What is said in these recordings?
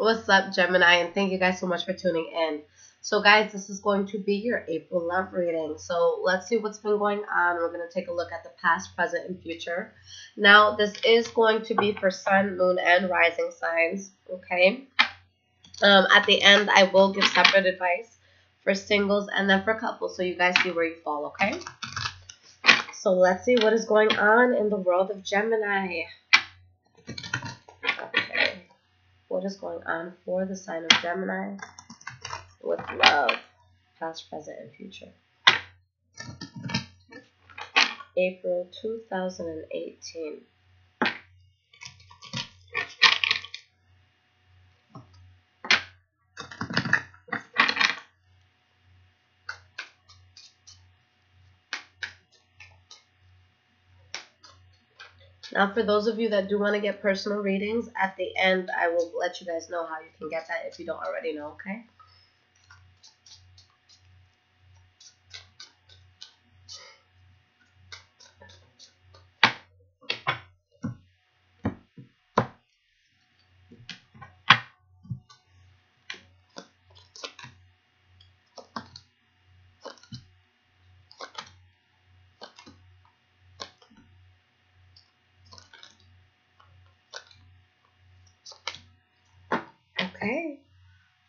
What's up, Gemini? And thank you guys so much for tuning in. So, guys, this is going to be your April love reading. So, let's see what's been going on. We're going to take a look at the past, present, and future. Now, this is going to be for Sun, Moon, and Rising signs. Okay. At the end, I will give separate advice for singles and then for couples, so you guys see where you fall. Okay. So, let's see what is going on in the world of Gemini. What is going on for the sign of Gemini with love, past, present, and future? April 2018. Now, for those of you that do want to get personal readings, at the end, I will let you guys know how you can get that if you don't already know, okay? Okay,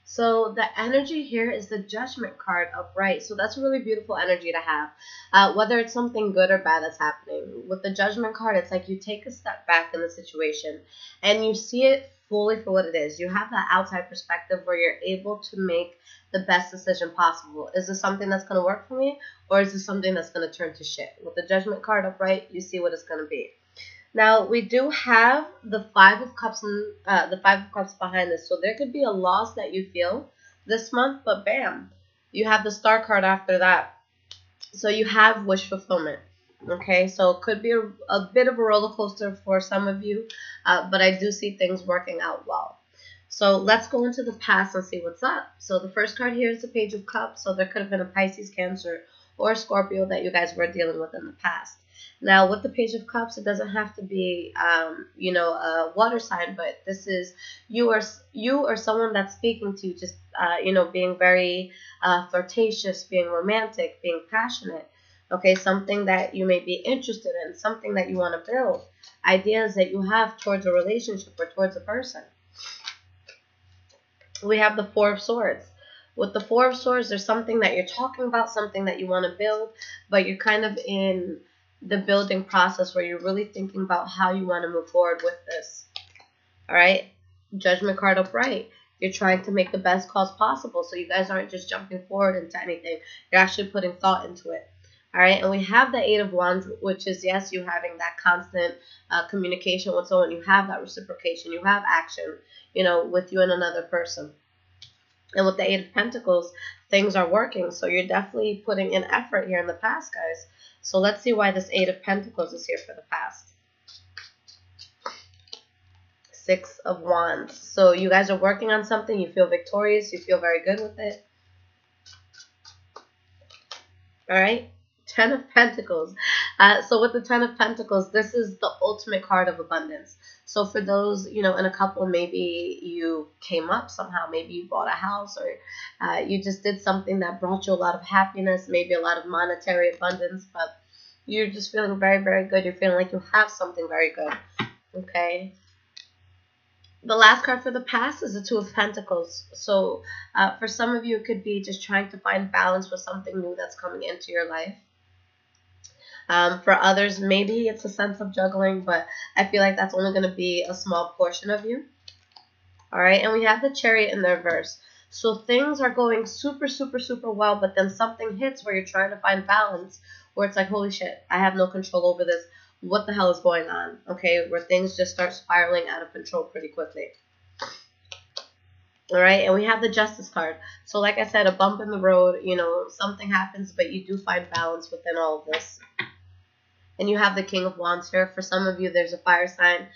so the energy here is the Judgment card upright. So that's a really beautiful energy to have, whether it's something good or bad that's happening. With the Judgment card, it's like you take a step back in the situation and you see it fully for what it is. You have that outside perspective where you're able to make the best decision possible. Is this something that's going to work for me, or is this something that's going to turn to shit? With the Judgment card upright, you see what it's going to be. Now, we do have the Five of Cups and the Five of Cups behind this. So there could be a loss that you feel this month, but bam, you have the Star card after that. So you have wish fulfillment. Okay, so it could be a bit of a roller coaster for some of you, but I do see things working out well. So let's go into the past and see what's up. So the first card here is the Page of Cups. So there could have been a Pisces, Cancer, or a Scorpio that you guys were dealing with in the past. Now, with the Page of Cups, it doesn't have to be, a water sign, but this is you or someone that's speaking to you, just, being very flirtatious, being romantic, being passionate. Okay, something that you may be interested in, something that you want to build, ideas that you have towards a relationship or towards a person. We have the Four of Swords. With the Four of Swords, there's something that you're talking about, something that you want to build, but you're kind of in the building process where you're really thinking about how you want to move forward with this. All right, Judgment card upright. You're trying to make the best calls possible, so you guys aren't just jumping forward into anything. You're actually putting thought into it. All right, and we have the Eight of Wands, which is, yes, you having that constant communication with someone. You have that reciprocation. You have action, with you and another person. And with the Eight of Pentacles, things are working, so you're definitely putting in effort here in the past, guys. So let's see why this Eight of Pentacles is here for the past. Six of Wands. So you guys are working on something. You feel victorious. You feel very good with it. All right. Ten of Pentacles. So with the Ten of Pentacles, this is the ultimate card of abundance. So for those, in a couple, maybe you came up somehow. Maybe you bought a house, or you just did something that brought you a lot of happiness, maybe a lot of monetary abundance, but you're just feeling very, very good. You're feeling like you have something very good. Okay. The last card for the past is the Two of Pentacles. So for some of you, it could be just trying to find balance with something new that's coming into your life. For others, maybe it's a sense of juggling, but I feel like that's only going to be a small portion of you. All right, and we have the Chariot in the reverse. So things are going super, super, super well, but then something hits where you're trying to find balance, where it's like, holy shit, I have no control over this. What the hell is going on? Okay, where things just start spiraling out of control pretty quickly. All right, and we have the Justice card. So like I said, a bump in the road, something happens, but you do find balance within all of this. And you have the King of Wands here. For some of you, there's a fire sign,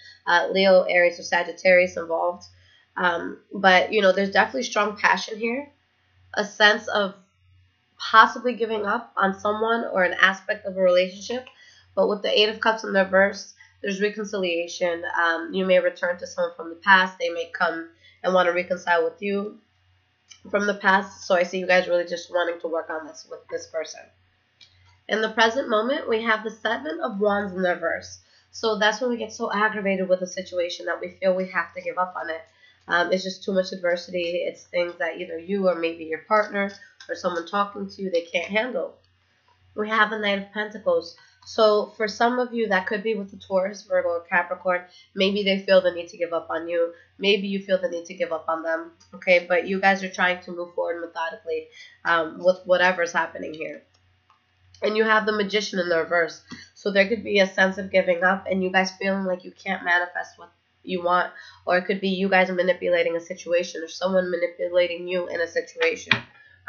Leo, Aries, or Sagittarius involved. But, there's definitely strong passion here. A sense of possibly giving up on someone or an aspect of a relationship. But with the Eight of Cups in the reverse, there's reconciliation. You may return to someone from the past. They may come and want to reconcile with you from the past. So I see you guys really just wanting to work on this with this person. In the present moment, we have the Seven of Wands in reverse. So that's when we get so aggravated with a situation that we feel we have to give up on it. It's just too much adversity. It's things that either you or maybe your partner or someone talking to you, they can't handle. We have the Knight of Pentacles. So for some of you, that could be with the Taurus, Virgo, or Capricorn. Maybe they feel the need to give up on you. Maybe you feel the need to give up on them. Okay, but you guys are trying to move forward methodically with whatever's happening here. And you have the Magician in the reverse. So there could be a sense of giving up and you guys feeling like you can't manifest what you want. Or it could be you guys manipulating a situation or someone manipulating you in a situation.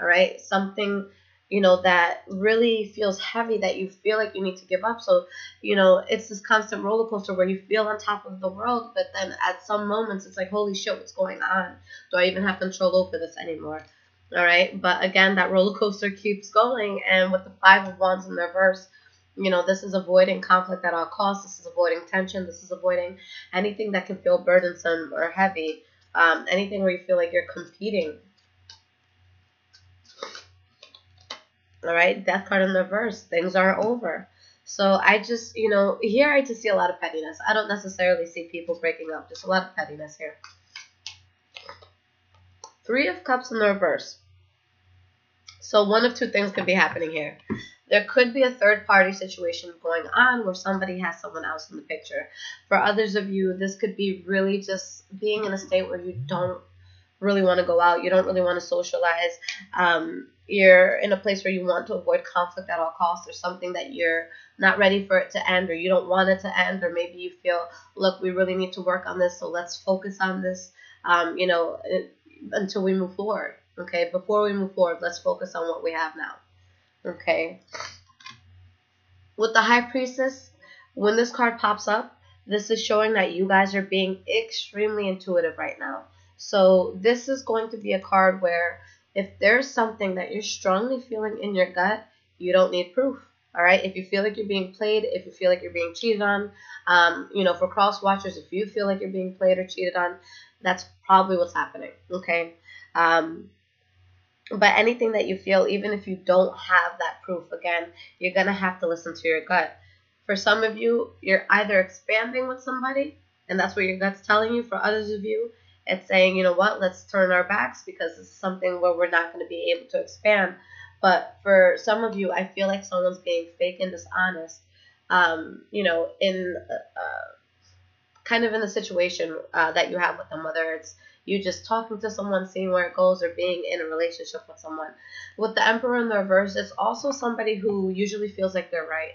All right? Something, you know, that really feels heavy that you feel like you need to give up. So, you know, it's this constant roller coaster where you feel on top of the world. But then at some moments, it's like, holy shit, what's going on? Do I even have control over this anymore? All right, but again, that roller coaster keeps going, and with the Five of Wands in reverse, you know, this is avoiding conflict at all costs. This is avoiding tension. This is avoiding anything that can feel burdensome or heavy, anything where you feel like you're competing. All right, Death card in reverse. Things are over. So I just, you know, here I just see a lot of pettiness. I don't necessarily see people breaking up. Just a lot of pettiness here. Three of Cups in the reverse. So one of two things could be happening here. There could be a third-party situation going on where somebody has someone else in the picture. For others of you, this could be really just being in a state where you don't really want to go out. You don't really want to socialize. You're in a place where you want to avoid conflict at all costs. There's something that you're not ready for it to end, or you don't want it to end, or maybe you feel, look, we really need to work on this, so let's focus on this, you know, until we move forward. Okay, before we move forward, let's focus on what we have now. Okay. With the High Priestess, when this card pops up, this is showing that you guys are being extremely intuitive right now. So this is going to be a card where if there's something that you're strongly feeling in your gut, you don't need proof. All right. If you feel like you're being played, if you feel like you're being cheated on, you know, for cross watchers, if you feel like you're being played or cheated on, that's probably what's happening. Okay. But anything that you feel, even if you don't have that proof, again, you're going to have to listen to your gut. For some of you, you're either expanding with somebody, and that's what your gut's telling you. For others of you, it's saying, you know what, let's turn our backs because this is something where we're not going to be able to expand. But for some of you, I feel like someone's being fake and dishonest, you know, in kind of in the situation that you have with them, whether it's you just talking to someone, seeing where it goes, or being in a relationship with someone. With the Emperor in the reverse, it's also somebody who usually feels like they're right.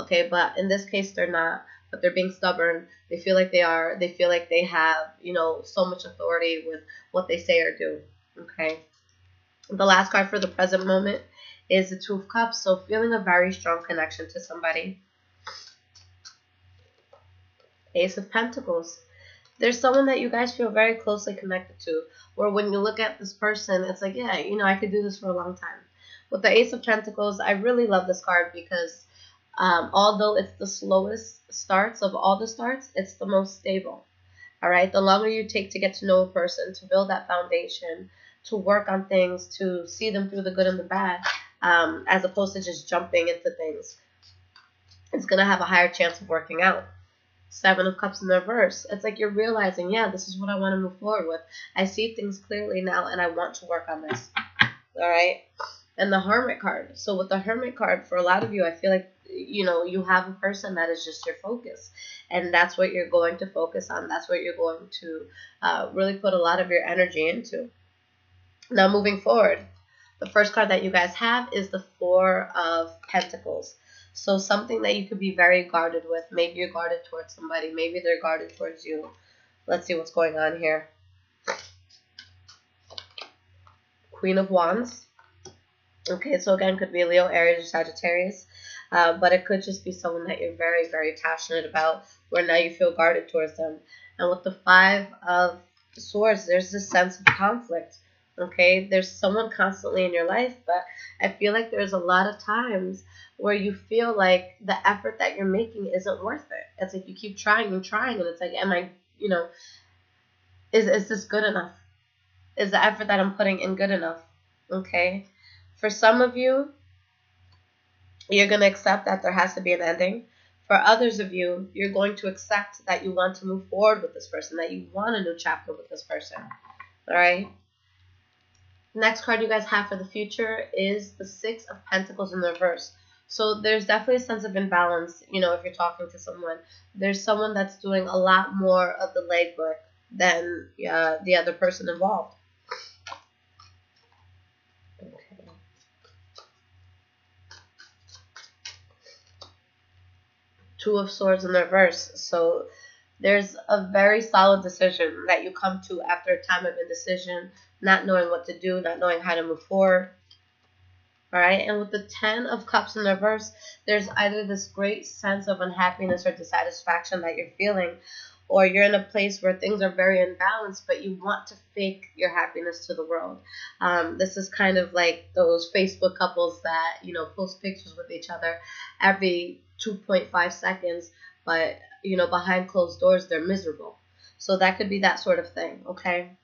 Okay, but in this case, they're not. But they're being stubborn. They feel like they are. They feel like they have, you know, so much authority with what they say or do. Okay. The last card for the present moment is the Two of Cups. So feeling a very strong connection to somebody. Ace of Pentacles. There's someone that you guys feel very closely connected to, where when you look at this person, it's like, yeah, you know, I could do this for a long time. With the Ace of Pentacles, I really love this card because although it's the slowest starts of all the starts, it's the most stable. All right, the longer you take to get to know a person, to build that foundation, to work on things, to see them through the good and the bad, as opposed to just jumping into things, it's going to have a higher chance of working out. Seven of Cups in the reverse. It's like you're realizing, yeah, this is what I want to move forward with. I see things clearly now, and I want to work on this. All right? And the Hermit card. So with the Hermit card, for a lot of you, I feel like, you know, you have a person that is just your focus. And that's what you're going to focus on. That's what you're going to really put a lot of your energy into. Now, moving forward, the first card that you guys have is the Four of Pentacles. So something that you could be very guarded with. Maybe you're guarded towards somebody. Maybe they're guarded towards you. Let's see what's going on here. Queen of Wands. Okay, so again, could be Leo, Aries, or Sagittarius. But it could just be someone that you're very, very passionate about, where now you feel guarded towards them. And with the Five of Swords, there's this sense of conflict. Okay, there's someone constantly in your life, but I feel like there's a lot of times where you feel like the effort that you're making isn't worth it. It's like you keep trying and trying, and it's like, am I, you know, Is this good enough? Is the effort that I'm putting in good enough? Okay. For some of you, you're going to accept that there has to be an ending. For others of you, you're going to accept that you want to move forward with this person, that you want a new chapter with this person. All right. Next card you guys have for the future is the Six of Pentacles in the reverse. So there's definitely a sense of imbalance, you know, if you're talking to someone. There's someone that's doing a lot more of the legwork than the other person involved. Okay. Two of Swords in the reverse. So there's a very solid decision that you come to after a time of indecision, not knowing what to do, not knowing how to move forward. All right, and with the Ten of Cups in the reverse, there's either this great sense of unhappiness or dissatisfaction that you're feeling, or you're in a place where things are very imbalanced, but you want to fake your happiness to the world. This is kind of like those Facebook couples that, you know, post pictures with each other every 2.5 seconds, but, you know, behind closed doors, they're miserable. So that could be that sort of thing, okay?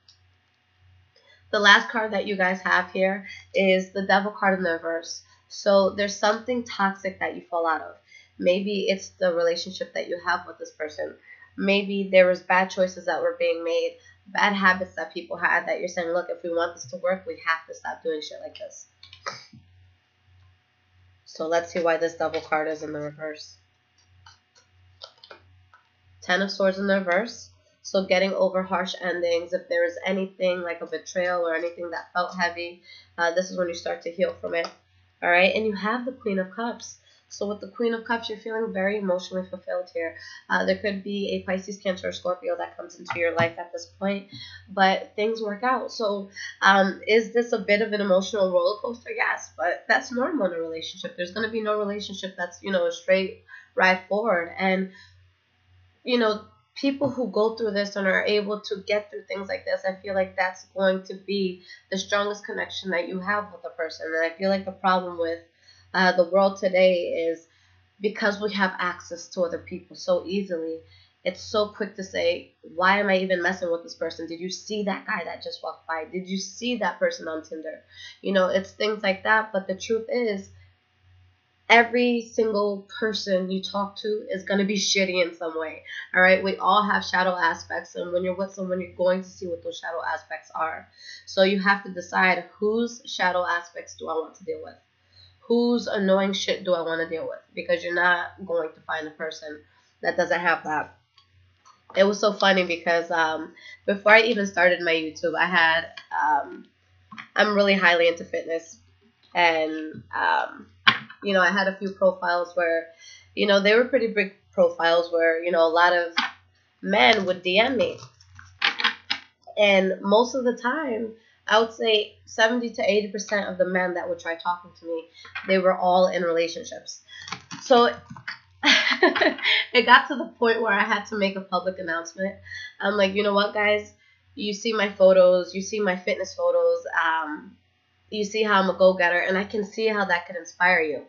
The last card that you guys have here is the Devil card in the reverse. So there's something toxic that you fall out of. Maybe it's the relationship that you have with this person. Maybe there was bad choices that were being made, bad habits that people had that you're saying, look, if we want this to work, we have to stop doing shit like this. So let's see why this Devil card is in the reverse. Ten of Swords in the reverse. So getting over harsh endings, if there is anything like a betrayal or anything that felt heavy, this is when you start to heal from it. All right, and you have the Queen of Cups. So with the Queen of Cups, you're feeling very emotionally fulfilled here. There could be a Pisces, Cancer, or Scorpio that comes into your life at this point, but things work out. So is this a bit of an emotional roller coaster? Yes, but that's normal in a relationship. There's going to be no relationship that's, you know, a straight ride forward. And, you know, people who go through this and are able to get through things like this, I feel like that's going to be the strongest connection that you have with a person. And I feel like the problem with the world today is because we have access to other people so easily, it's so quick to say, why am I even messing with this person? Did you see that guy that just walked by? Did you see that person on Tinder? You know, it's things like that. But the truth is, every single person you talk to is going to be shitty in some way. All right. We all have shadow aspects. And when you're with someone, you're going to see what those shadow aspects are. So you have to decide, whose shadow aspects do I want to deal with? Whose annoying shit do I want to deal with? Because you're not going to find a person that doesn't have that. It was so funny because before I even started my YouTube, I had, I'm really highly into fitness. And, you know, I had a few profiles where, you know, they were pretty big profiles where, you know, a lot of men would DM me. And most of the time, I would say 70 to 80% of the men that would try talking to me, they were all in relationships. So it got to the point where I had to make a public announcement. I'm like, you know what, guys? You see my photos, you see my fitness photos, you see how I'm a go-getter, and I can see how that could inspire you.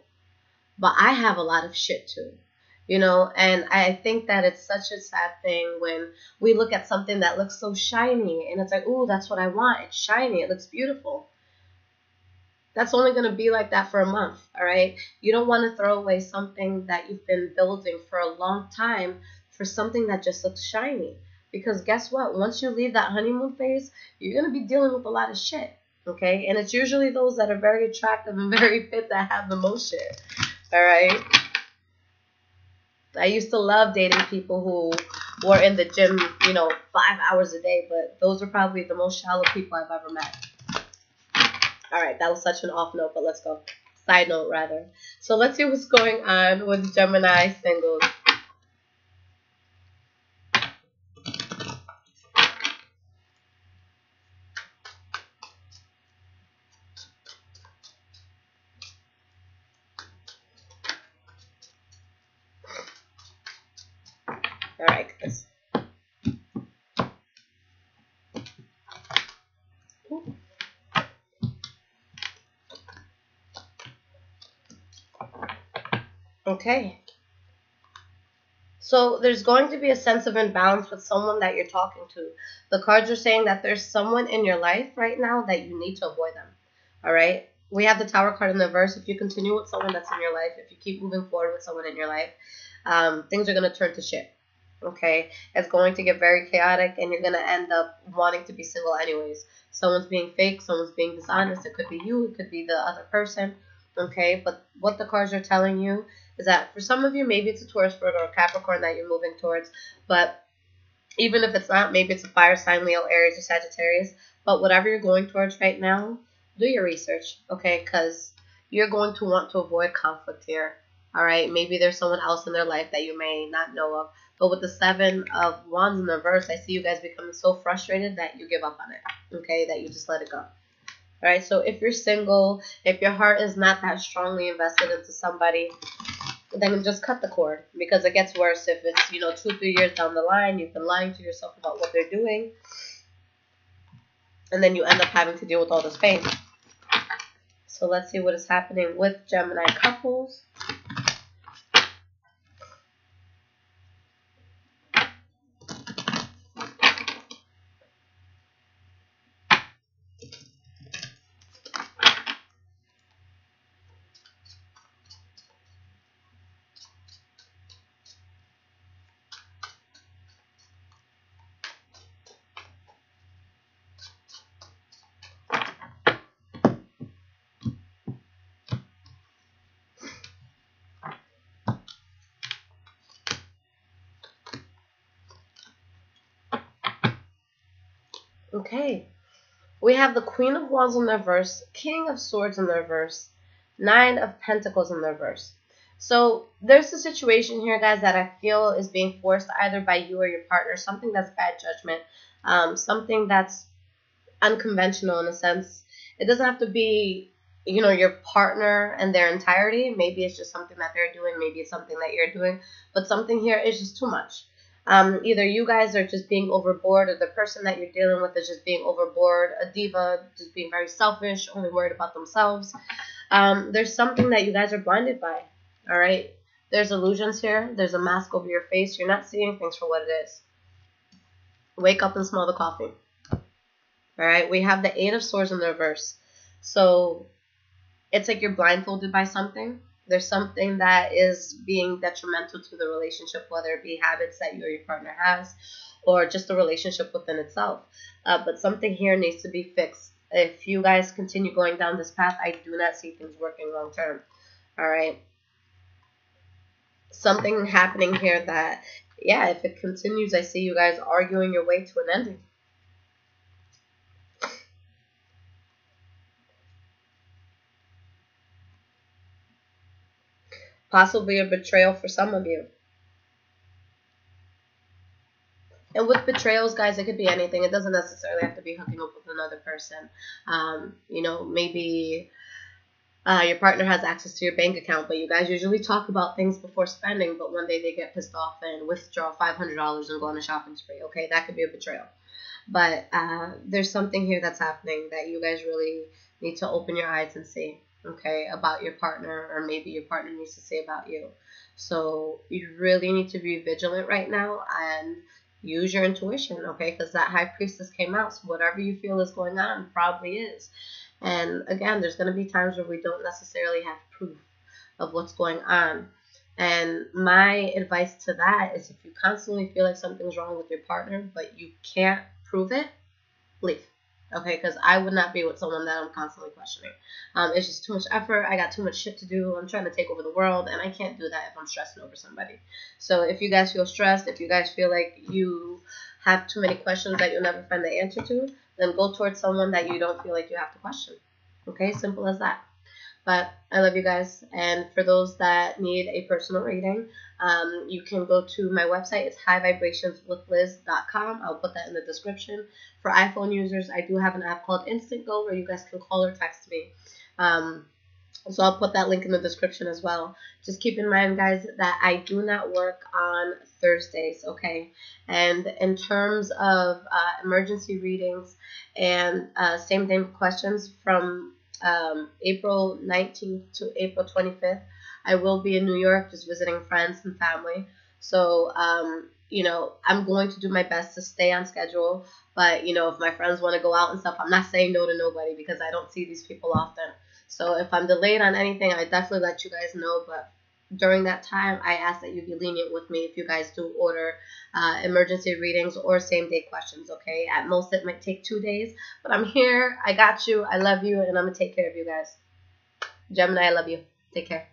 But I have a lot of shit too, you know, and I think that it's such a sad thing when we look at something that looks so shiny and it's like, ooh, that's what I want. It's shiny. It looks beautiful. That's only going to be like that for a month, all right? You don't want to throw away something that you've been building for a long time for something that just looks shiny. Because guess what? Once you leave that honeymoon phase, you're going to be dealing with a lot of shit, okay? And it's usually those that are very attractive and very fit that have the most shit, all right? I used to love dating people who were in the gym, you know, 5 hours a day, but those are probably the most shallow people I've ever met. All right, that was such an off note, but let's go. Side note, rather. So let's see what's going on with Gemini singles. All right, guys. Okay. So there's going to be a sense of imbalance with someone that you're talking to. The cards are saying that there's someone in your life right now that you need to avoid them. All right? We have the Tower card in the verse. If you continue with someone that's in your life, if you keep moving forward with someone in your life, things are going to turn to shit. Okay? It's going to get very chaotic, and you're going to end up wanting to be single anyways. Someone's being fake. Someone's being dishonest. It could be you. It could be the other person. Okay? But what the cards are telling you is that for some of you, maybe it's a Taurus, Virgo, or Capricorn that you're moving towards. But even if it's not, maybe it's a fire sign, Leo, Aries, or Sagittarius. But whatever you're going towards right now, do your research, okay? Because you're going to want to avoid conflict here, all right? Maybe there's someone else in their life that you may not know of. But with the Seven of Wands in the verse, I see you guys becoming so frustrated that you give up on it, okay? That you just let it go. All right, so if you're single, if your heart is not that strongly invested into somebody, then just cut the cord, because it gets worse if it's, 2-3 years down the line, you've been lying to yourself about what they're doing, and then you end up having to deal with all this pain. So let's see what is happening with Gemini couples. Okay, we have the Queen of Wands in the reverse, King of Swords in the reverse, Nine of Pentacles in the reverse. So there's a situation here, guys, that I feel is being forced either by you or your partner, something that's bad judgment, something that's unconventional in a sense. It doesn't have to be, your partner and their entirety. Maybe it's just something that they're doing. Maybe it's something that you're doing. But something here is just too much. Either you guys are just being overboard, or the person that you're dealing with is just being overboard, a diva, just being very selfish, only worried about themselves. There's something that you guys are blinded by, all right? There's illusions here. There's a mask over your face. You're not seeing things for what it is. Wake up and smell the coffee. All right, we have the Eight of Swords in the reverse. So it's like you're blindfolded by something. There's something that is being detrimental to the relationship, whether it be habits that you or your partner has, or just the relationship within itself. But something here needs to be fixed. If you guys continue going down this path, I do not see things working long term. All right. Something happening here that, yeah, if it continues, I see you guys arguing your way to an ending. Possibly a betrayal for some of you. And with betrayals, guys, it could be anything. It doesn't necessarily have to be hooking up with another person. Maybe your partner has access to your bank account, but you guys usually talk about things before spending, but one day they get pissed off and withdraw $500 and go on a shopping spree. Okay, that could be a betrayal. But there's something here that's happening that you guys really need to open your eyes and see. Okay, about your partner, or maybe your partner needs to say about you. So you really need to be vigilant right now and use your intuition, okay? Because that High Priestess came out, so whatever you feel is going on probably is. And again, there's going to be times where we don't necessarily have proof of what's going on. And my advice to that is, if you constantly feel like something's wrong with your partner, but you can't prove it, leave. Okay, because I would not be with someone that I'm constantly questioning. It's just too much effort. I got too much shit to do. I'm trying to take over the world, and I can't do that if I'm stressing over somebody. So if you guys feel stressed, if you guys feel like you have too many questions that you'll never find the answer to, then go towards someone that you don't feel like you have to question. Okay, simple as that. But I love you guys, and for those that need a personal reading, you can go to my website. It's highvibrationswithliz.com. I'll put that in the description. For iPhone users, I do have an app called InstantGo where you guys can call or text me. So I'll put that link in the description as well. Just keep in mind, guys, that I do not work on Thursdays, okay? And in terms of emergency readings and same-day questions from April 19th to April 25th, I will be in New York just visiting friends and family. So, you know, I'm going to do my best to stay on schedule. But, you know, if my friends want to go out and stuff, I'm not saying no to nobody because I don't see these people often. So if I'm delayed on anything, I definitely let you guys know. But during that time, I ask that you be lenient with me if you guys do order emergency readings or same day questions, okay? At most, it might take 2 days. But I'm here. I got you. I love you. And I'm going to take care of you guys. Gemini, I love you. Take care.